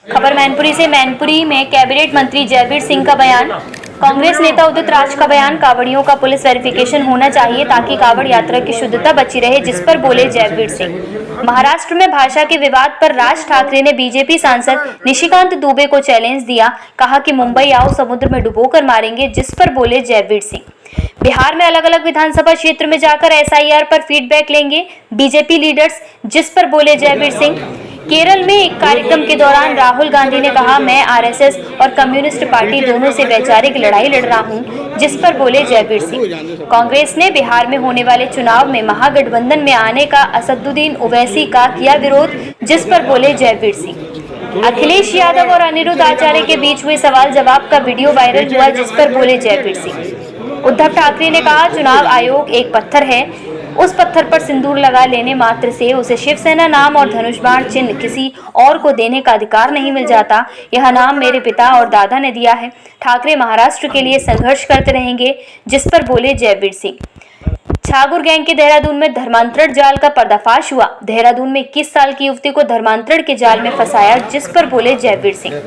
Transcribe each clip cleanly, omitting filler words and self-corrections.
खबर मैनपुरी से। मैनपुरी में कैबिनेट मंत्री जयवीर सिंह का बयान। कांग्रेस नेता उदित राज का बयान। कांवड़ियों का पुलिस वेरिफिकेशन होना चाहिए ताकि कांवड़ यात्रा की शुद्धता बची रहे, जिस पर बोले जयवीर सिंह। महाराष्ट्र में भाषा के विवाद पर राज ठाकरे ने बीजेपी सांसद निशिकांत दुबे को चैलेंज दिया। कहा कि मुंबई आओ, समुद्र में डुबोकर मारेंगे, जिस पर बोले जयवीर सिंह। बिहार में अलग अलग विधानसभा क्षेत्र में जाकर एसआईआर पर फीडबैक लेंगे बीजेपी लीडर्स, जिस पर बोले जयवीर सिंह। केरल में एक कार्यक्रम के दौरान राहुल गांधी ने कहा, मैं आरएसएस और कम्युनिस्ट पार्टी दोनों से वैचारिक लड़ाई लड़ रहा हूं, जिस पर बोले जयवीर सिंह। कांग्रेस ने बिहार में होने वाले चुनाव में महागठबंधन में आने का असदुद्दीन ओवैसी का किया विरोध, जिस पर बोले जयवीर सिंह। अखिलेश यादव और अनिरुद्ध आचार्य के बीच हुए सवाल जवाब का वीडियो वायरल हुआ, जिस पर बोले जयवीर सिंह। उद्धव ठाकरे ने कहा, चुनाव आयोग एक पत्थर है, उस पत्थर पर सिंदूर लगा लेने मात्र से उसे शिवसेना नाम और धनुष बाण चिन्ह किसी और को देने का अधिकार नहीं मिल जाता। यह नाम मेरे पिता और दादा ने दिया है। ठाकरे महाराष्ट्र के लिए संघर्ष करते रहेंगे, जिस पर बोले जयवीर सिंह। छागुर गैंग के देहरादून में धर्मांतरण जाल का पर्दाफाश हुआ। देहरादून में 21 साल की युवती को धर्मांतरण के जाल में फंसाया, जिस पर बोले जयवीर सिंह।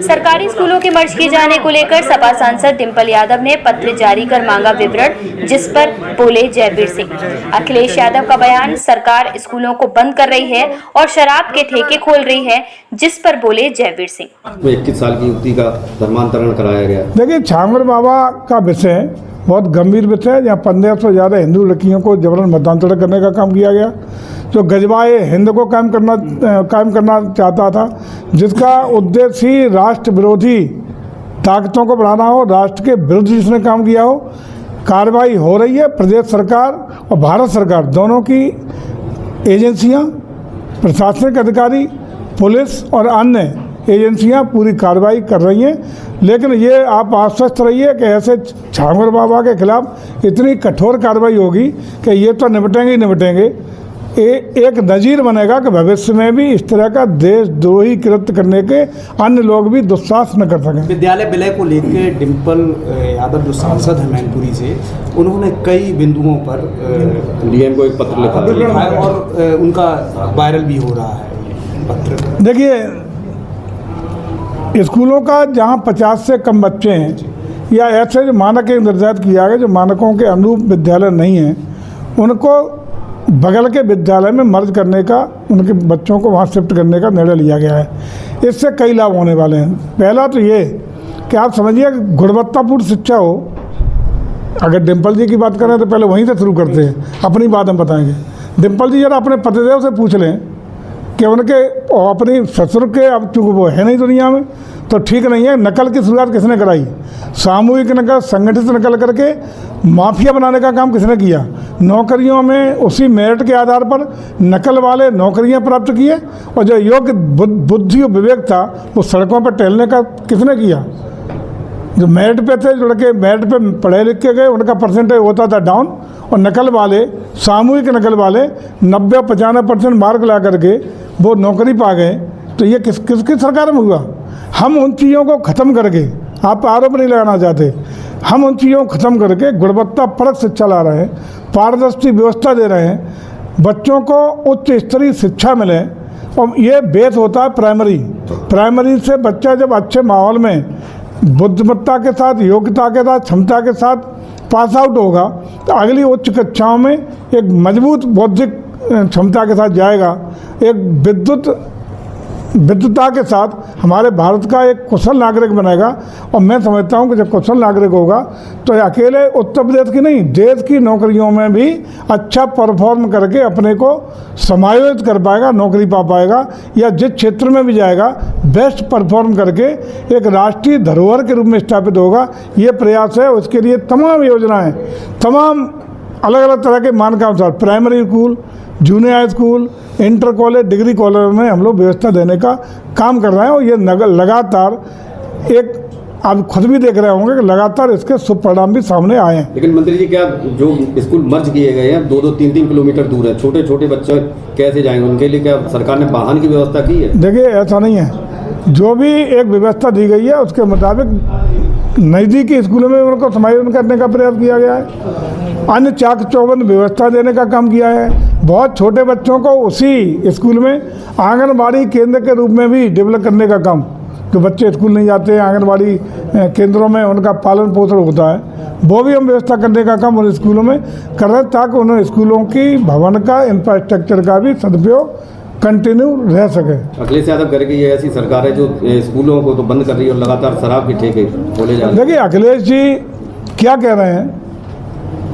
सरकारी स्कूलों के मर्ज किए जाने को लेकर सपा सांसद डिंपल यादव ने पत्र जारी कर मांगा विवरण, जिस पर बोले जयवीर सिंह। अखिलेश यादव का बयान, सरकार स्कूलों को बंद कर रही है और शराब के ठेके खोल रही है, जिस पर बोले जयवीर सिंह। 21 साल की युवती का धर्मांतरण कराया गया। देखिए, छांगुर बाबा का विषय बहुत गंभीर विषय है, जहाँ 1500 से ज़्यादा हिंदू लड़कियों को जबरन मतदान करने का काम किया गया, जो गजबाए हिंद को कायम करना चाहता था, जिसका उद्देश्य ही राष्ट्र विरोधी ताकतों को बढ़ाना हो, राष्ट्र के विरुद्ध जिसने काम किया हो। कार्रवाई हो रही है। प्रदेश सरकार और भारत सरकार दोनों की एजेंसियां, प्रशासनिक अधिकारी, पुलिस और अन्य एजेंसियां पूरी कार्रवाई कर रही हैं। लेकिन ये आप आश्वस्त रहिए कि ऐसे छांगुर बाबा के खिलाफ इतनी कठोर कार्रवाई होगी कि ये तो निपटेंगे ही निपटेंगे। एक नज़ीर बनेगा कि भविष्य में भी इस तरह का देशद्रोही कृत्य करने के अन्य लोग भी दुस्साहस न कर सकें। विद्यालय विलय को लेकर डिंपल यादव जो सांसद है मैनपुरी से, उन्होंने कई बिंदुओं पर डीएम को एक पत्र लिखा है और उनका वायरल भी हो रहा है पत्र। देखिए, स्कूलों का जहां 50 से कम बच्चे हैं या ऐसे जो मानक निर्धारित किया गया, जो मानकों के अनुरूप विद्यालय नहीं हैं, उनको बगल के विद्यालय में मर्ज करने का, उनके बच्चों को वहाँ शिफ्ट करने का निर्णय लिया गया है। इससे कई लाभ होने वाले हैं। पहला तो ये कि आप समझिए कि गुणवत्तापूर्ण शिक्षा हो। अगर डिंपल जी की बात करें तो पहले वहीं से शुरू करते हैं, अपनी बात हम बताएंगे। डिंपल जी जरा अपने पतिदेव से पूछ लें कि उनके अपनी ससुर के, अब चूँकि वो है नहीं दुनिया में तो ठीक नहीं है, नकल की शुरुआत किसने कराई? सामूहिक नकल, संगठित नकल करके माफिया बनाने का काम किसने किया? नौकरियों में उसी मेरिट के आधार पर नकल वाले नौकरियां प्राप्त किए, और जो योग्य बुद्धि और विवेक था वो सड़कों पर टहलने का किसने किया? जो मेरिट पे थे, जो लड़के मेरिट पे पढ़े लिख के गए, उनका परसेंटेज होता था डाउन, और नकल वाले, सामूहिक नकल वाले 90-95% मार्क ला करके वो नौकरी पा गए। तो ये किसकी सरकार में हुआ? हम उन चीज़ों को ख़त्म करके, आप आरोप नहीं लगाना चाहते, हम उन चीज़ों को ख़त्म करके गुणवत्ता परक शिक्षा ला रहे हैं, पारदर्शी व्यवस्था दे रहे हैं, बच्चों को उच्च स्तरीय शिक्षा मिले। और ये बेस होता है प्राइमरी से बच्चा जब अच्छे माहौल में बुद्धिमत्ता के साथ, योग्यता के साथ, क्षमता के साथ पास आउट होगा तो अगली उच्च कक्षाओं में एक मजबूत बौद्धिक क्षमता के साथ जाएगा, एक विद्वता के साथ हमारे भारत का एक कुशल नागरिक बनेगा। और मैं समझता हूं कि जब कुशल नागरिक होगा तो अकेले उत्तर प्रदेश की नहीं, देश की नौकरियों में भी अच्छा परफॉर्म करके अपने को समायोजित कर पाएगा, नौकरी पा पाएगा, या जिस क्षेत्र में भी जाएगा बेस्ट परफॉर्म करके एक राष्ट्रीय धरोहर के रूप में स्थापित होगा। ये प्रयास है। उसके लिए तमाम योजनाएँ, तमाम अलग अलग तरह के मानकानुसार primary school, junior high school, inter college, degree college में हम लोग व्यवस्था देने का काम कर रहे हैं। और ये लगातार एक, आप खुद भी देख रहे होंगे कि लगातार इसके शुभ परिणाम भी सामने आए हैं। लेकिन मंत्री जी, क्या जो स्कूल मर्ज किए गए हैं 2-2, 3-3 किलोमीटर दूर है, छोटे छोटे बच्चे कैसे जाएंगे? उनके लिए क्या सरकार ने वाहन की व्यवस्था की है? देखिए, ऐसा नहीं है। जो भी एक व्यवस्था दी गई है उसके मुताबिक नज़दीकी स्कूलों में उनको समायोजन करने का प्रयास किया गया है। अन्य चाक चौबंद व्यवस्था देने का काम किया है। बहुत छोटे बच्चों को उसी स्कूल में आंगनबाड़ी केंद्र के रूप में भी डेवलप करने का काम, जो बच्चे स्कूल नहीं जाते हैं आंगनबाड़ी केंद्रों में उनका पालन पोषण होता है, वो भी हम व्यवस्था करने का काम उन स्कूलों में कर रहे हैं, ताकि उन स्कूलों की भवन का इंफ्रास्ट्रक्चर का भी सदुपयोग कंटिन्यू रह सके। अखिलेश यादव करके ये ऐसी सरकार है जो स्कूलों को तो बंद कर रही है और लगातार शराब के ठेके खोले जा रहे हैं। देखिए अखिलेश जी क्या कह रहे हैं,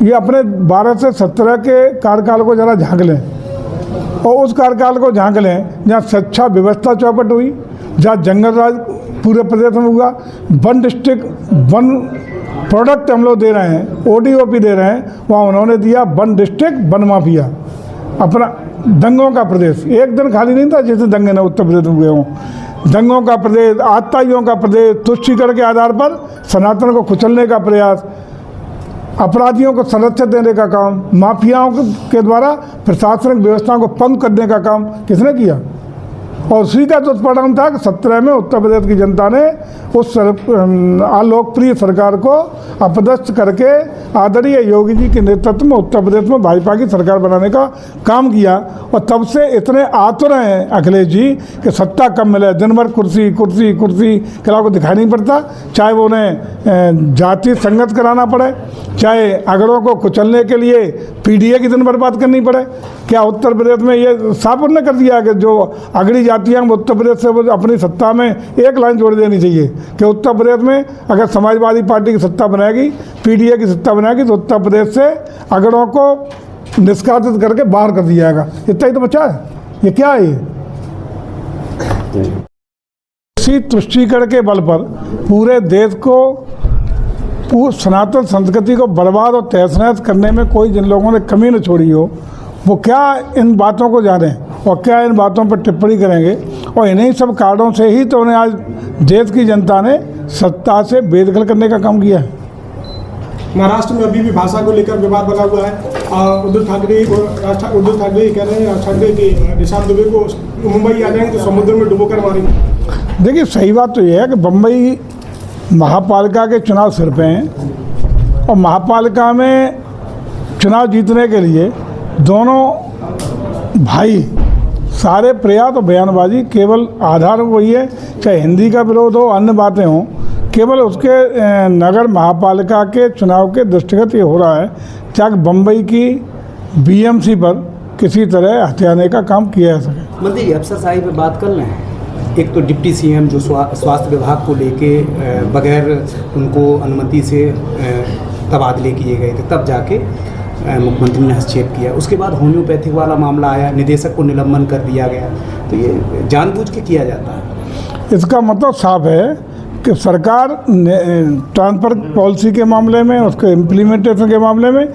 ये अपने 12 से 17 के कार्यकाल को ज़रा झांक लें और उस कार्यकाल को झांक लें जहाँ शिक्षा व्यवस्था चौपट हुई, जहाँ जंगल राज पूरे प्रदेश में हुआ, वन डिस्ट्रिक्ट वन प्रोडक्ट हम लोग दे रहे हैं, ODOP दे रहे हैं, वहाँ उन्होंने दिया वन डिस्ट्रिक्ट वन माफिया, अपना दंगों का प्रदेश। एक दिन खाली नहीं था जैसे दंगे ने उत्तर प्रदेश में हुए हों, दंगों का प्रदेश, आतताइयों का प्रदेश, तुष्टीकरण के आधार पर सनातन को कुचलने का प्रयास, अपराधियों को संरक्षण देने का काम, माफियाओं के द्वारा प्रशासनिक व्यवस्था को भंग करने का काम किसने किया? और उसी का दुष्परिणाम था कि 17 में उत्तर प्रदेश की जनता ने उस अलोकप्रिय सरकार को अपदस्थ करके आदरणीय योगी जी के नेतृत्व में उत्तर प्रदेश में भाजपा की सरकार बनाने का काम किया। और तब से इतने आतुर हैं अखिलेश जी कि सत्ता कब मिले, दिन भर कुर्सी कुर्सी कुर्सी के अलावा को दिखाई नहीं पड़ता, चाहे वो उन्हें जाति संगत कराना पड़े, चाहे अगड़ों को कुचलने के लिए PDA की दिन बर्बाद करनी पड़े। क्या उत्तर प्रदेश में ये साफ उन्होंने कर दिया कि जो अगड़ी जातियाँ उत्तर प्रदेश से वो अपनी सत्ता में एक लाइन जोड़ देनी चाहिए कि उत्तर प्रदेश में अगर समाजवादी पार्टी की सत्ता बनाएगी, PDA की सत्ता बनाएगी, तो उत्तर प्रदेश से अगड़ों को निष्कासित करके बाहर कर दिया जाएगा। इतना ही तो बचा है, ये क्या है? इसी तुष्टीकरण के बल पर पूरे देश को सनातन संस्कृति को बर्बाद और तहस नहस करने में कोई जिन लोगों ने कमी न छोड़ी हो, वो क्या इन बातों को जाने और क्या इन बातों पर टिप्पणी करेंगे? और इन्हीं सब कारणों से ही तो उन्हें आज देश की जनता ने सत्ता से बेदखल करने का काम किया है। महाराष्ट्र में अभी भी भाषा को लेकर विवाद बना हुआ है। उद्धव ठाकरे कह रहे हैं ठाकरे कि निशांत दुबे को मुंबई आ जाएंगे तो समुद्र में डुबो कर मारेंगे। देखिए सही बात तो ये है कि बम्बई महापालिका के चुनाव सिर पे हैं और महापालिका में चुनाव जीतने के लिए दोनों भाई सारे प्रयास और बयानबाजी केवल आधार वही है, चाहे हिंदी का विरोध हो, अन्य बातें हों, केवल उसके नगर महापालिका के चुनाव के दृष्टिगत ये हो रहा है ताकि बम्बई की BMC पर किसी तरह हथियाने का काम किया जा सके। मंत्री अफसरशाही पे बात कर रहे हैं। एक तो डिप्टी CM जो स्वास्थ्य विभाग को लेके बगैर उनको अनुमति से तबादले किए गए थे, तब जाके मुख्यमंत्री ने हस्तक्षेप किया। उसके बाद होम्योपैथिक वाला मामला आया, निदेशक को निलंबन कर दिया गया। तो ये जानबूझ के किया जाता है। इसका मतलब साफ है कि सरकार ट्रांसफर पॉलिसी के मामले में, उसके इम्प्लीमेंटेशन के मामले में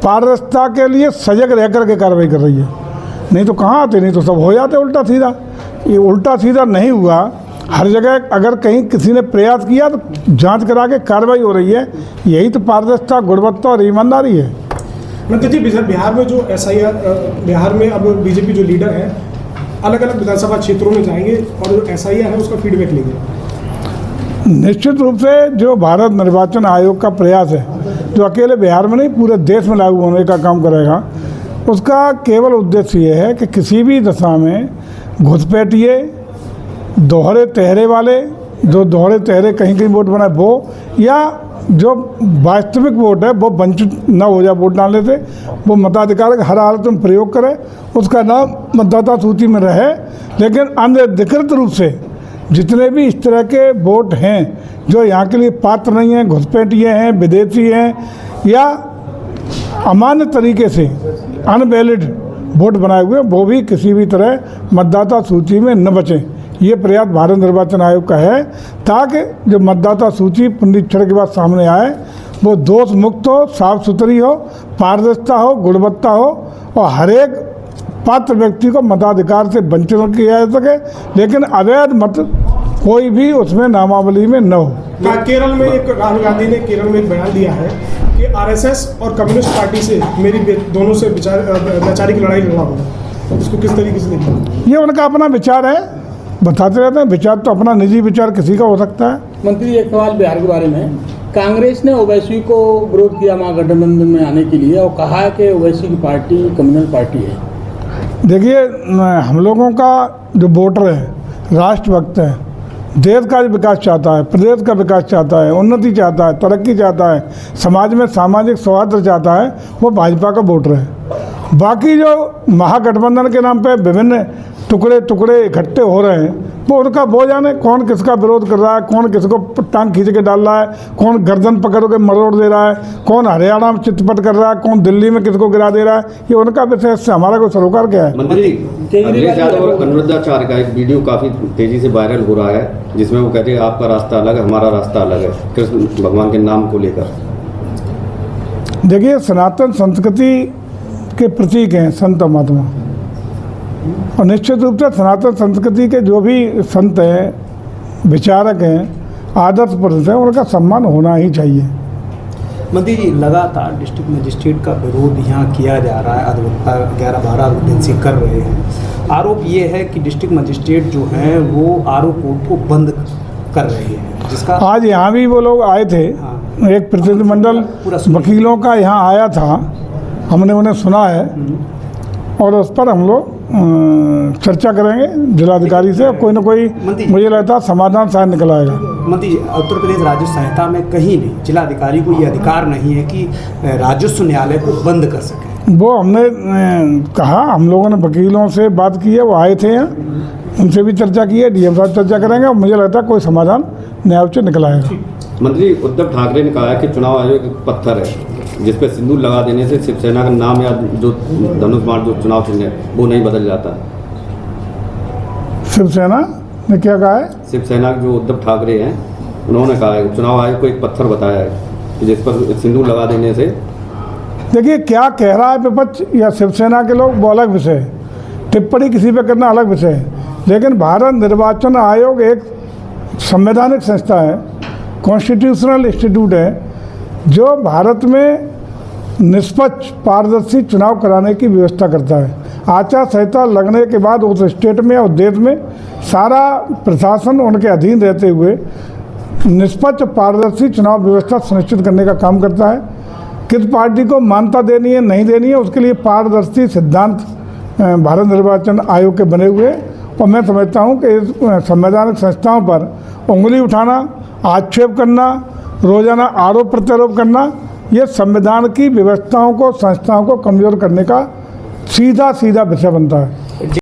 पारदर्शिता के लिए सजग रह कर के कार्रवाई कर रही है। नहीं तो कहाँ आते, नहीं तो सब हो जाते उल्टा सीधा। ये उल्टा सीधा नहीं हुआ, हर जगह अगर कहीं किसी ने प्रयास किया तो जांच करा के कार्रवाई हो रही है। यही तो पारदर्शिता, गुणवत्ता और ईमानदारी है। मंत्री जी, बिहार में जो SIR, बिहार में अब BJP जो लीडर है अलग अलग विधानसभा क्षेत्रों में जाएंगे और जो SIR है उसका फीडबैक लेंगे। निश्चित रूप से जो भारत निर्वाचन आयोग का प्रयास है, जो अकेले बिहार में नहीं पूरे देश में लागू होने का काम करेगा, उसका केवल उद्देश्य ये है कि किसी भी दशा में घुसपैठिए, दोहरे चेहरे वाले, जो दोहरे चेहरे कहीं कहीं वोट बनाए वो, या जो वास्तविक वोट है वो वंचित न हो जाए वोट डालने से, वो मताधिकार का हर हालत में प्रयोग करे, उसका नाम मतदाता सूची में रहे। लेकिन अनधिकृत रूप से जितने भी इस तरह के वोट हैं जो यहाँ के लिए पात्र नहीं हैं, घुसपैठिए हैं, विदेशी हैं, या अमान्य तरीके से अनवैलिड वोट बनाए हुए, वो भी किसी भी तरह मतदाता सूची में न बचें। ये प्रयास भारत निर्वाचन आयोग का है ताकि जो मतदाता सूची पुनरीक्षण के बाद सामने आए वो दोष मुक्त हो, साफ सुथरी हो, पारदर्शिता हो, गुणवत्ता हो और हर एक पात्र व्यक्ति को मताधिकार से वंचित किया जा सके, लेकिन अवैध मत कोई भी उसमें नामावली में न हो। केरल में एक राहुल गांधी ने केरल में एक बयान दिया है कि RSS और कम्युनिस्ट पार्टी से मेरी दोनों से वैचारिक लड़ाई लड़ना होगा। इसको किस तरीके से देखते? ये उनका अपना विचार है, बताते रहते हैं। विचार तो अपना निजी विचार किसी का हो सकता है। मंत्री, एक सवाल बिहार के बारे में। कांग्रेस ने ओवैसी को विरोध किया महागठबंधन में आने के लिए और कहा है कि ओवैसी की पार्टी कम्युनल पार्टी है। देखिए, हम लोगों का जो वोटर है, राष्ट्रभक्त है, देश का विकास चाहता है, प्रदेश का विकास चाहता है, उन्नति चाहता है, तरक्की चाहता है, समाज में सामाजिक सौहार्द चाहता है, वो भाजपा का वोटर है। बाकी जो महागठबंधन के नाम पे विभिन्न टुकड़े टुकड़े इकट्ठे हो रहे हैं, वो उनका वो जाने कौन किसका विरोध कर रहा है, कौन किसको टांग खींच के डाल रहा है, कौन गर्दन पकड़ के मरोड़ दे रहा है, कौन हरियाणा में चितपट कर रहा है, कौन दिल्ली में किसको गिरा दे रहा है, ये उनका विषय। इससे हमारा कोई सरोकार क्या है? मंत्री जी, अखिलेश यादव और अनुराधाचार्य का एक वीडियो काफी तेजी से वायरल हो रहा है, जिसमें वो कहते हैं आपका रास्ता अलग है, हमारा रास्ता अलग है, कृष्ण भगवान के नाम को लेकर। देखिए, सनातन संस्कृति के प्रतीक हैं संत महात्मा, और निश्चित रूप से सनातन संस्कृति के जो भी संत हैं, विचारक हैं, आदर्श पुरुष हैं, उनका सम्मान होना ही चाहिए। मंत्री जी, लगातार डिस्ट्रिक्ट मजिस्ट्रेट का विरोध यहाँ किया जा रहा है, अधिवक्ता 11-12 दिन से कर रहे हैं। आरोप ये है कि डिस्ट्रिक्ट मजिस्ट्रेट जो हैं वो आरओ कोर्ट को बंद कर रहे हैं, जिसका आज यहाँ भी वो लोग आए थे, एक प्रतिनिधिमंडल वकीलों का यहाँ आया था, हमने उन्हें सुना है और उस पर हम लोग चर्चा करेंगे जिलाधिकारी से, कोई ना कोई मुझे लगता है समाधान शायद निकल आएगा। मंत्री जी, उत्तर प्रदेश राजस्व संहिता में कहीं भी जिलाधिकारी को ये अधिकार नहीं है कि राजस्व न्यायालय को बंद कर सके। वो हमने कहा, हम लोगों ने वकीलों से बात की है, वो आए थे यहाँ, उनसे भी चर्चा की है, डीएम साहब चर्चा करेंगे और मुझे लगता है कोई समाधान न्यायालय से निकल आएगा। मंत्री उद्धव ठाकरे ने कहा है कि चुनाव आयोग एक पत्थर है जिसपे सिंदूर लगा देने से शिवसेना का नाम या जो धनुष बाण जो चुनाव चिन्ह है वो नहीं बदल जाता। शिवसेना ने क्या कहा है? शिवसेना के जो उद्धव ठाकरे हैं उन्होंने कहा है चुनाव आयोग को एक पत्थर बताया है कि जिस पर सिंदूर लगा देने से। देखिए, क्या कह रहा है विपक्ष या शिवसेना के लोग वो अलग विषय है, टिप्पणी किसी पे करना अलग विषय है, लेकिन भारत निर्वाचन आयोग एक संवैधानिक संस्था है, कॉन्स्टिट्यूशनल इंस्टीट्यूट है, जो भारत में निष्पक्ष पारदर्शी चुनाव कराने की व्यवस्था करता है। आचार संहिता लगने के बाद उस स्टेट में और देश में सारा प्रशासन उनके अधीन रहते हुए निष्पक्ष पारदर्शी चुनाव व्यवस्था सुनिश्चित करने का काम करता है। किस पार्टी को मान्यता देनी है नहीं देनी है, उसके लिए पारदर्शी सिद्धांत भारत निर्वाचन आयोग के बने हुए, और मैं समझता हूँ कि इस संवैधानिक संस्थाओं पर उंगली उठाना, आक्षेप करना, रोजाना आरोप प्रत्यारोप करना, ये संविधान की व्यवस्थाओं को, संस्थाओं को कमज़ोर करने का सीधा विषय बनता है।